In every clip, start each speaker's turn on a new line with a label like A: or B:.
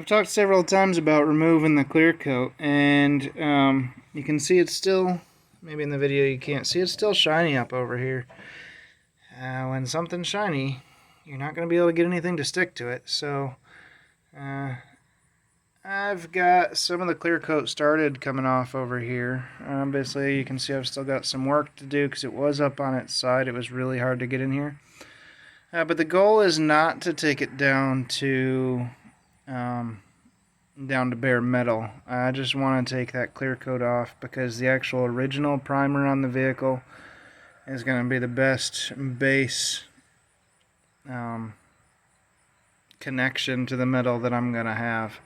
A: I've talked several times about removing the clear coat, and you can see it's still, maybe in the video you can't see, it's still shiny up over here. When something's shiny, you're not going to be able to get anything to stick to it. So I've got some of the clear coat started coming off over here. Obviously you can see I've still got some work to do because it was up on its side. It was really hard to get in here. But the goal is not to take it down to bare metal. I just want to take that clear coat off because the actual original primer on the vehicle is going to be the best base connection to the metal that I'm going to have.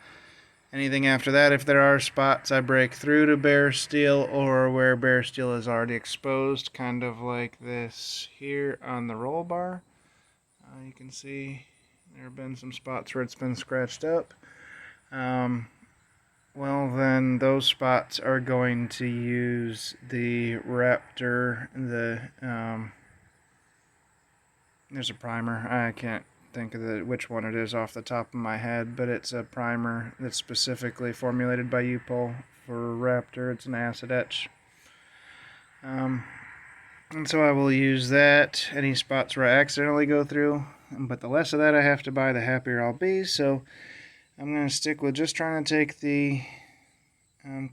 A: Anything after that, if there are spots I break through to bare steel or where bare steel is already exposed, kind of like this here on the roll bar, you can see there have been some spots where it's been scratched up. Well, then those spots are going to use the Raptor, there's a primer, I can't think of which one it is off the top of my head, but it's a primer that's specifically formulated by U-Pol for Raptor. It's an acid etch. And so I will use that any spots where I accidentally go through, but the less of that I have to buy, the happier I'll be. So I'm going to stick with just trying to take the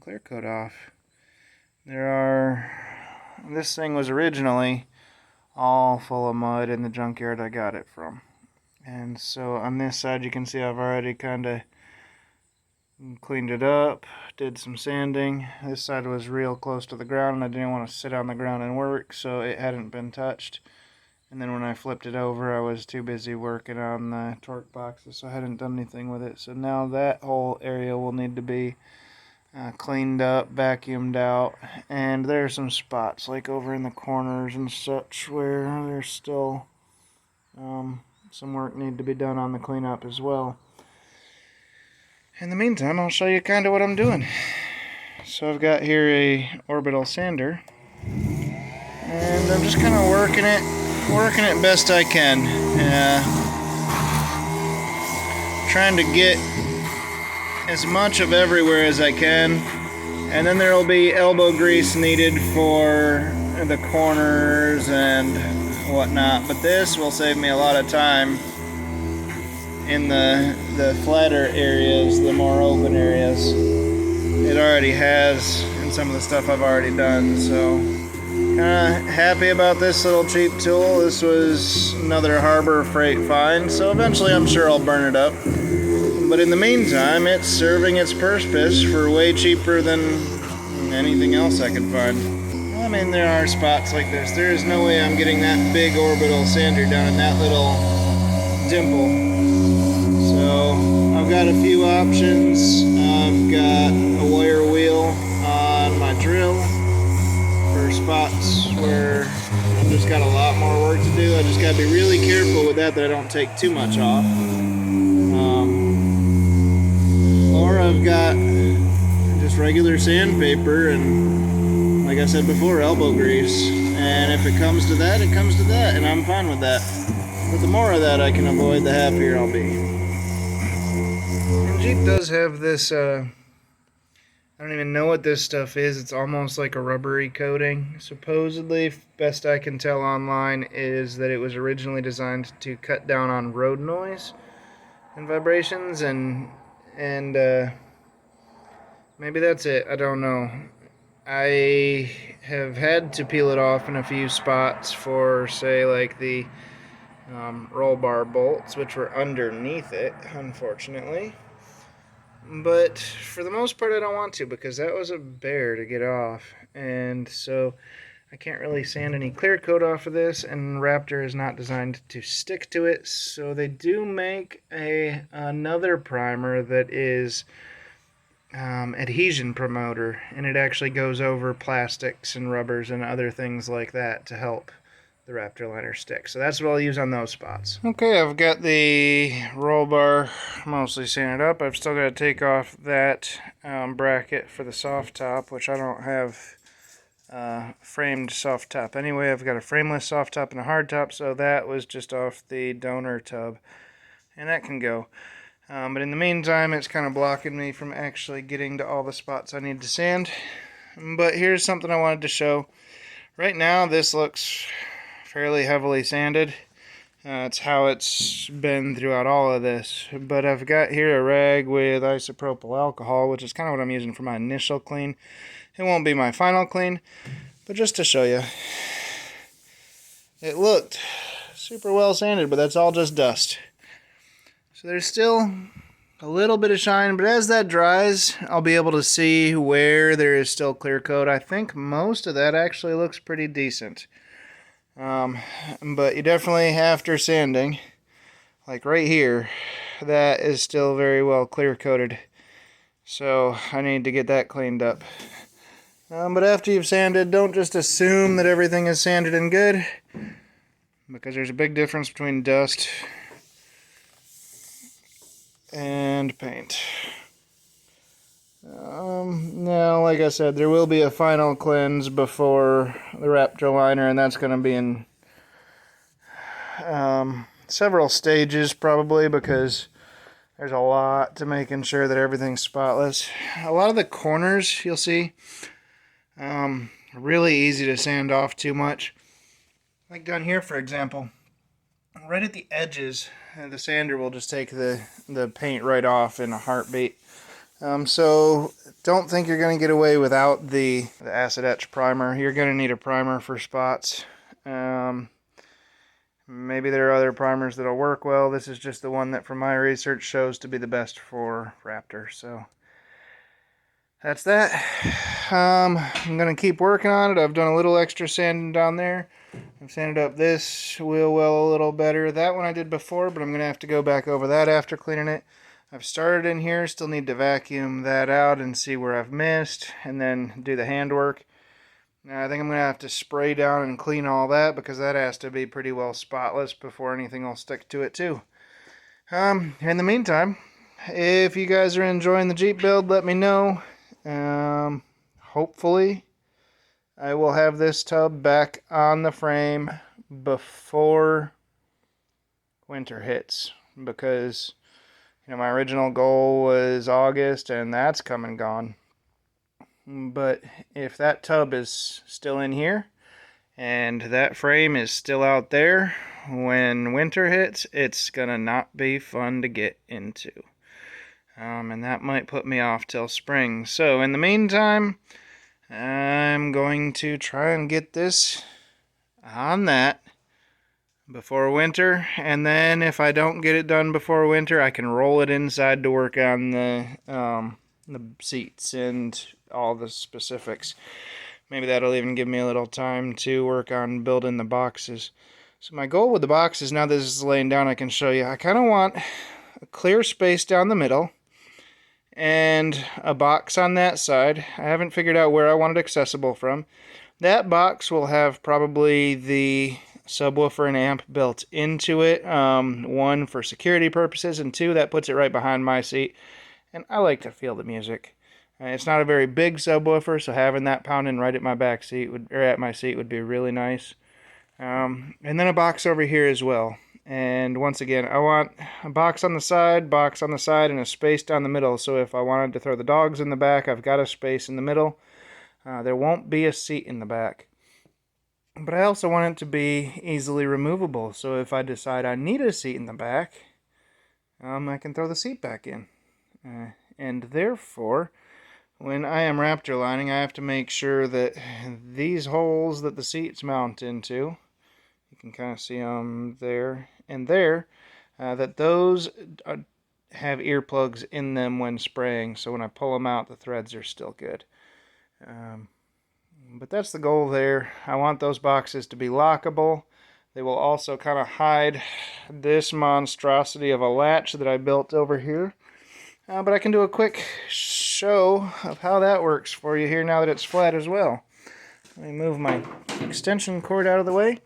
A: clear coat off. This thing was originally all full of mud in the junkyard I got it from. And so on this side you can see I've already kind of cleaned it up, did some sanding. This side was real close to the ground and I didn't want to sit on the ground and work, so it hadn't been touched. And then when I flipped it over, I was too busy working on the torque boxes, so I hadn't done anything with it. So now that whole area will need to be cleaned up, vacuumed out. And there are some spots, like over in the corners and such, where there's still some work need to be done on the cleanup as well. In the meantime, I'll show you kind of what I'm doing. So I've got here a orbital sander, and I'm just kind of working it best I can. Trying to get as much of everywhere as I can, and then there will be elbow grease needed for the corners and whatnot, but this will save me a lot of time in the flatter areas, the more open areas. It already has in some of the stuff I've already done, so kinda happy about this little cheap tool. This was another Harbor Freight find, so eventually I'm sure I'll burn it up. But in the meantime, it's serving its purpose for way cheaper than anything else I could find. I mean, there are spots like this. There is no way I'm getting that big orbital sander down in that little dimple. So I've got a few options. I've got a wire wheel on my drill for spots where I've just got a lot more work to do. I just got to be really careful with that I don't take too much off. Or I've got just regular sandpaper and, like I said before, elbow grease. And if it comes to that, it comes to that, and I'm fine with that. But the more of that I can avoid, the happier I'll be. And Jeep does have this, I don't even know what this stuff is. It's almost like a rubbery coating. Supposedly, best I can tell online, is that it was originally designed to cut down on road noise and vibrations, and maybe that's it. I don't know. I have had to peel it off in a few spots for, say, like the roll bar bolts, which were underneath it, unfortunately. But for the most part, I don't want to, because that was a bear to get off. And so I can't really sand any clear coat off of this, and Raptor is not designed to stick to it. So they do make another primer that is adhesion promoter, and it actually goes over plastics and rubbers and other things like that to help the Raptor liner stick. So that's what I'll use on those spots. Okay, I've got the roll bar mostly sanded up. I've still got to take off that bracket for the soft top, which I don't have framed soft top anyway. I've got a frameless soft top and a hard top, so that was just off the donor tub, and that can go. But in the meantime, it's kind of blocking me from actually getting to all the spots I need to sand. But here's something I wanted to show. Right now, this looks fairly heavily sanded. It's how it's been throughout all of this. But I've got here a rag with isopropyl alcohol, which is kind of what I'm using for my initial clean. It won't be my final clean, but just to show you. It looked super well sanded, but that's all just dust. So there's still a little bit of shine, but as that dries, I'll be able to see where there is still clear coat. I think most of that actually looks pretty decent. But you definitely, after sanding, like right here, that is still very well clear coated. So I need to get that cleaned up. But after you've sanded, don't just assume that everything is sanded and good, because there's a big difference between dust and paint. Now, like I said, there will be a final cleanse before the Raptor liner, and that's going to be in several stages probably, because there's a lot to making sure that everything's spotless. A lot of the corners you'll see really easy to sand off too much. Like down here, for example, right at the edges, the sander will just take the paint right off in a heartbeat. So don't think you're going to get away without the acid etch primer. You're going to need a primer for spots. Maybe there are other primers that'll work well. This is just the one that from my research shows to be the best for Raptor. So that's that. I'm going to keep working on it. I've done a little extra sanding down there. I've sanded up this wheel well a little better. That one I did before, but I'm going to have to go back over that after cleaning it. I've started in here, still need to vacuum that out and see where I've missed, and then do the handwork. Now I think I'm going to have to spray down and clean all that, because that has to be pretty well spotless before anything will stick to it too. In the meantime, if you guys are enjoying the Jeep build, let me know. Hopefully I will have this tub back on the frame before winter hits, because my original goal was August, and that's come and gone. But if that tub is still in here and that frame is still out there when winter hits, it's gonna not be fun to get into. And that might put me off till spring. So in the meantime, I'm going to try and get this on that before winter, and then if I don't get it done before winter, I can roll it inside to work on the seats and all the specifics. Maybe that'll even give me a little time to work on building the boxes. So my goal with the boxes, now that this is laying down, I can show you. I kind of want a clear space down the middle and a box on that side. I haven't figured out where I want it accessible from. That box will have probably the subwoofer and amp built into it. One, for security purposes, and two, that puts it right behind my seat. And I like to feel the music. It's not a very big subwoofer, so having that pounding right at my back seat at my seat would be really nice. And then a box over here as well. And once again, I want a box on the side, and a space down the middle. So if I wanted to throw the dogs in the back, I've got a space in the middle. There won't be a seat in the back. But I also want it to be easily removable. So if I decide I need a seat in the back, I can throw the seat back in. And therefore, when I am Raptor lining, I have to make sure that these holes that the seats mount into, you can kind of see them there and there, that those have earplugs in them when spraying, so when I pull them out, the threads are still good. But that's the goal there. I want those boxes to be lockable. They will also kind of hide this monstrosity of a latch that I built over here. But I can do a quick show of how that works for you here now that it's flat as well. Let me move my extension cord out of the way.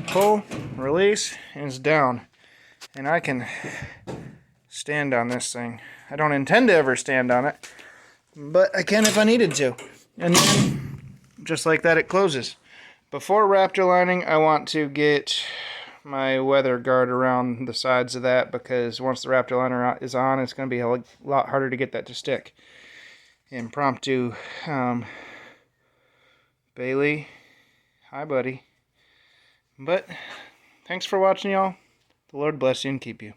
A: Pull, release, and it's down. And I can stand on this thing. I don't intend to ever stand on it, but I can if I needed to. And then, just like that, it closes. Before Raptor lining, I want to get my weather guard around the sides of that, because once the Raptor liner is on, it's going to be a lot harder to get that to stick. Impromptu. Bailey, hi buddy. But thanks for watching, y'all. The Lord bless you and keep you.